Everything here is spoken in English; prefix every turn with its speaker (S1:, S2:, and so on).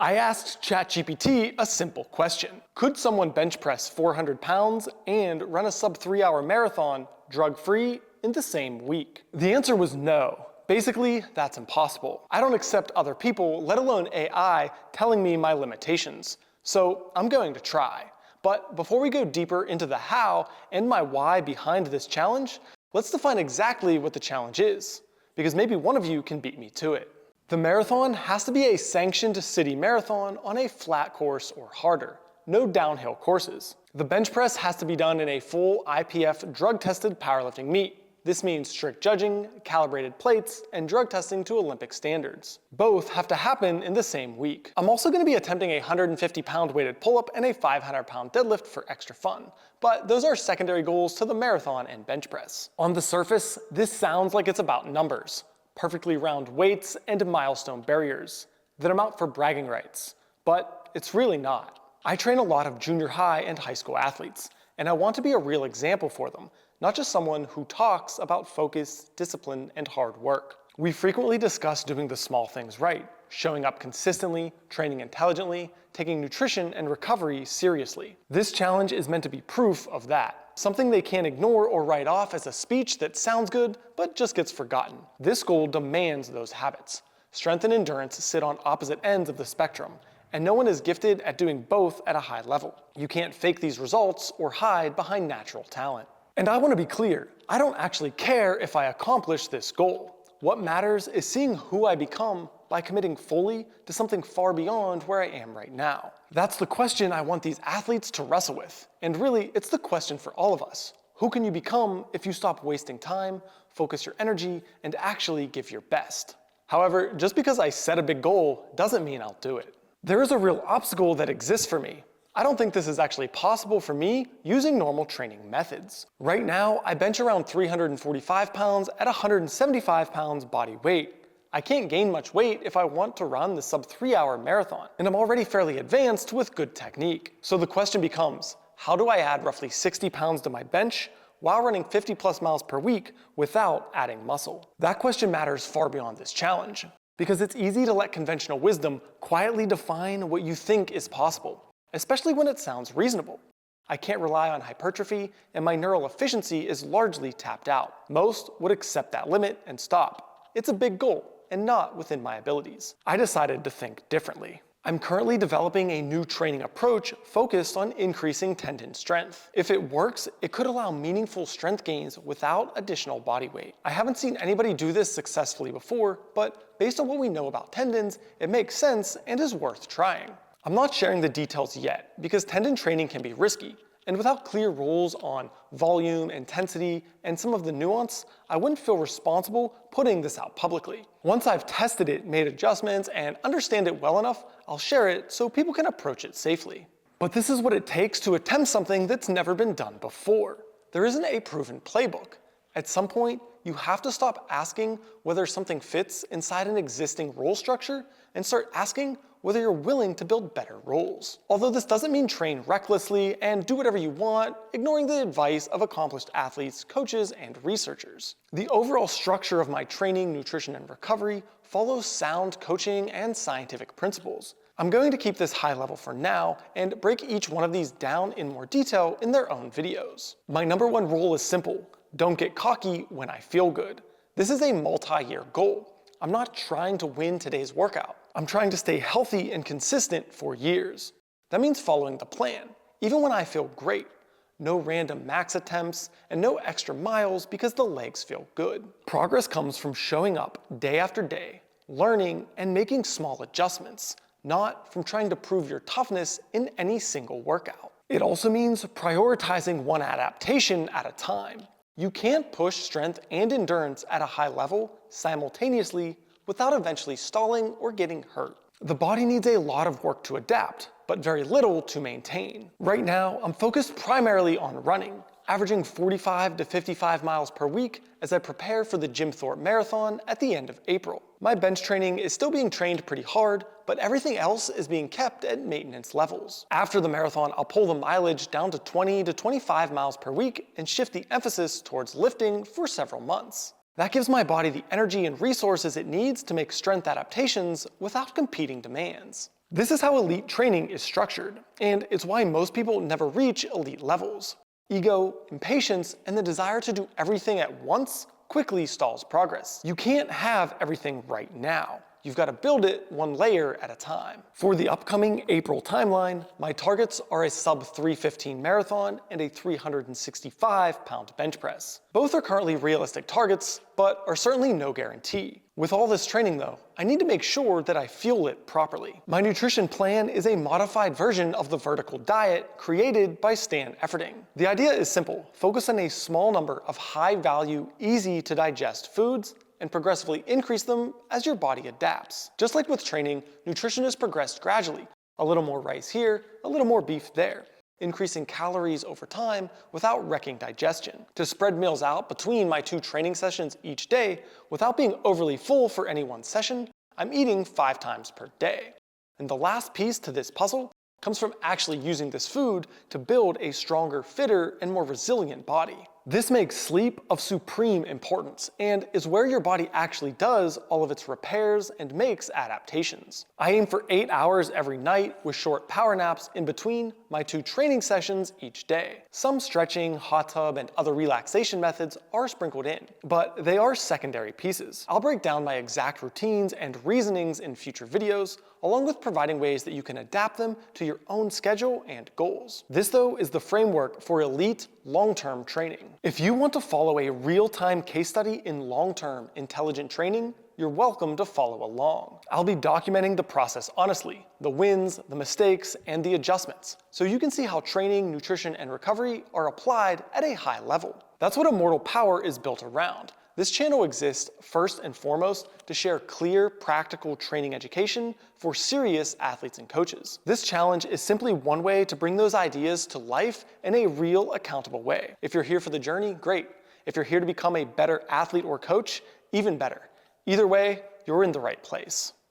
S1: I asked ChatGPT a simple question. Could someone bench press 400 pounds and run a sub 3-hour marathon drug-free in the same week? The answer was no. Basically, that's impossible. I don't accept other people, let alone AI, telling me my limitations. So I'm going to try. But before we go deeper into the how and my why behind this challenge, let's define exactly what the challenge is, because maybe one of you can beat me to it. The marathon has to be a sanctioned city marathon on a flat course or harder, no downhill courses. The bench press has to be done in a full IPF drug-tested powerlifting meet. This means strict judging, calibrated plates, and drug testing to Olympic standards. Both have to happen in the same week. I'm also going to be attempting a 150-pound weighted pull-up and a 500-pound deadlift for extra fun, but those are secondary goals to the marathon and bench press. On the surface, this sounds like it's about numbers. Perfectly round weights and milestone barriers that amount for bragging rights, but it's really not. I train a lot of junior high and high school athletes, and I want to be a real example for them, not just someone who talks about focus, discipline, and hard work. We frequently discuss doing the small things right, showing up consistently, training intelligently, taking nutrition and recovery seriously. This challenge is meant to be proof of that. Something they can't ignore or write off as a speech that sounds good, but just gets forgotten. This goal demands those habits. Strength and endurance sit on opposite ends of the spectrum, and no one is gifted at doing both at a high level. You can't fake these results or hide behind natural talent. And I want to be clear, I don't actually care if I accomplish this goal. What matters is seeing who I become by committing fully to something far beyond where I am right now. That's the question I want these athletes to wrestle with. And really, it's the question for all of us. Who can you become if you stop wasting time, focus your energy, and actually give your best? However, just because I set a big goal doesn't mean I'll do it. There is a real obstacle that exists for me. I don't think this is actually possible for me using normal training methods. Right now, I bench around 345 pounds at 175 pounds body weight. I can't gain much weight if I want to run the sub 3-hour marathon, and I'm already fairly advanced with good technique. So the question becomes, how do I add roughly 60 pounds to my bench while running 50 plus miles per week without adding muscle? That question matters far beyond this challenge, because it's easy to let conventional wisdom quietly define what you think is possible, especially when it sounds reasonable. I can't rely on hypertrophy, and my neural efficiency is largely tapped out. Most would accept that limit and stop. It's a big goal, and not within my abilities. I decided to think differently. I'm currently developing a new training approach focused on increasing tendon strength. If it works, it could allow meaningful strength gains without additional body weight. I haven't seen anybody do this successfully before, but based on what we know about tendons, it makes sense and is worth trying. I'm not sharing the details yet because tendon training can be risky, and without clear rules on volume, intensity, and some of the nuance, I wouldn't feel responsible putting this out publicly. Once I've tested it, made adjustments, and understand it well enough, I'll share it so people can approach it safely. But this is what it takes to attempt something that's never been done before. There isn't a proven playbook. At some point, you have to stop asking whether something fits inside an existing role structure and start asking whether you're willing to build better roles. Although this doesn't mean train recklessly and do whatever you want, ignoring the advice of accomplished athletes, coaches, and researchers. The overall structure of my training, nutrition, and recovery follows sound coaching and scientific principles. I'm going to keep this high level for now and break each one of these down in more detail in their own videos. My number one rule is simple: don't get cocky when I feel good. This is a multi-year goal. I'm not trying to win today's workout. I'm trying to stay healthy and consistent for years. That means following the plan, even when I feel great. No random max attempts and no extra miles because the legs feel good. Progress comes from showing up day after day, learning and making small adjustments, not from trying to prove your toughness in any single workout. It also means prioritizing one adaptation at a time. You can't push strength and endurance at a high level simultaneously without eventually stalling or getting hurt. The body needs a lot of work to adapt, but very little to maintain. Right now, I'm focused primarily on running, averaging 45 to 55 miles per week as I prepare for the Jim Thorpe Marathon at the end of April. My bench training is still being trained pretty hard, but everything else is being kept at maintenance levels. After the marathon, I'll pull the mileage down to 20 to 25 miles per week and shift the emphasis towards lifting for several months. That gives my body the energy and resources it needs to make strength adaptations without competing demands. This is how elite training is structured, and it's why most people never reach elite levels. Ego, impatience, and the desire to do everything at once quickly stalls progress. You can't have everything right now. You've got to build it one layer at a time. For the upcoming April timeline, my targets are a sub 315 marathon and a 365-pound bench press. Both are currently realistic targets, but are certainly no guarantee. With all this training though, I need to make sure that I fuel it properly. My nutrition plan is a modified version of the vertical diet created by Stan Efferding. The idea is simple: focus on a small number of high-value, easy-to-digest foods and progressively increase them as your body adapts. Just like with training, nutrition is progressed gradually. A little more rice here, a little more beef there, increasing calories over time without wrecking digestion. To spread meals out between my 2 training sessions each day without being overly full for any one session, I'm eating 5 times per day. And the last piece to this puzzle comes from actually using this food to build a stronger, fitter, and more resilient body. This makes sleep of supreme importance and is where your body actually does all of its repairs and makes adaptations. I aim for 8 hours every night with short power naps in between my 2 training sessions each day. Some stretching, hot tub, and other relaxation methods are sprinkled in, but they are secondary pieces. I'll break down my exact routines and reasonings in future videos, along with providing ways that you can adapt them to your own schedule and goals. This though is the framework for elite, long-term training. If you want to follow a real-time case study in long-term intelligent training, you're welcome to follow along. I'll be documenting the process honestly, the wins, the mistakes, and the adjustments, so you can see how training, nutrition, and recovery are applied at a high level. That's what Immortal Power is built around. This channel exists first and foremost to share clear, practical training education for serious athletes and coaches. This challenge is simply one way to bring those ideas to life in a real, accountable way. If you're here for the journey, great. If you're here to become a better athlete or coach, even better. Either way, you're in the right place.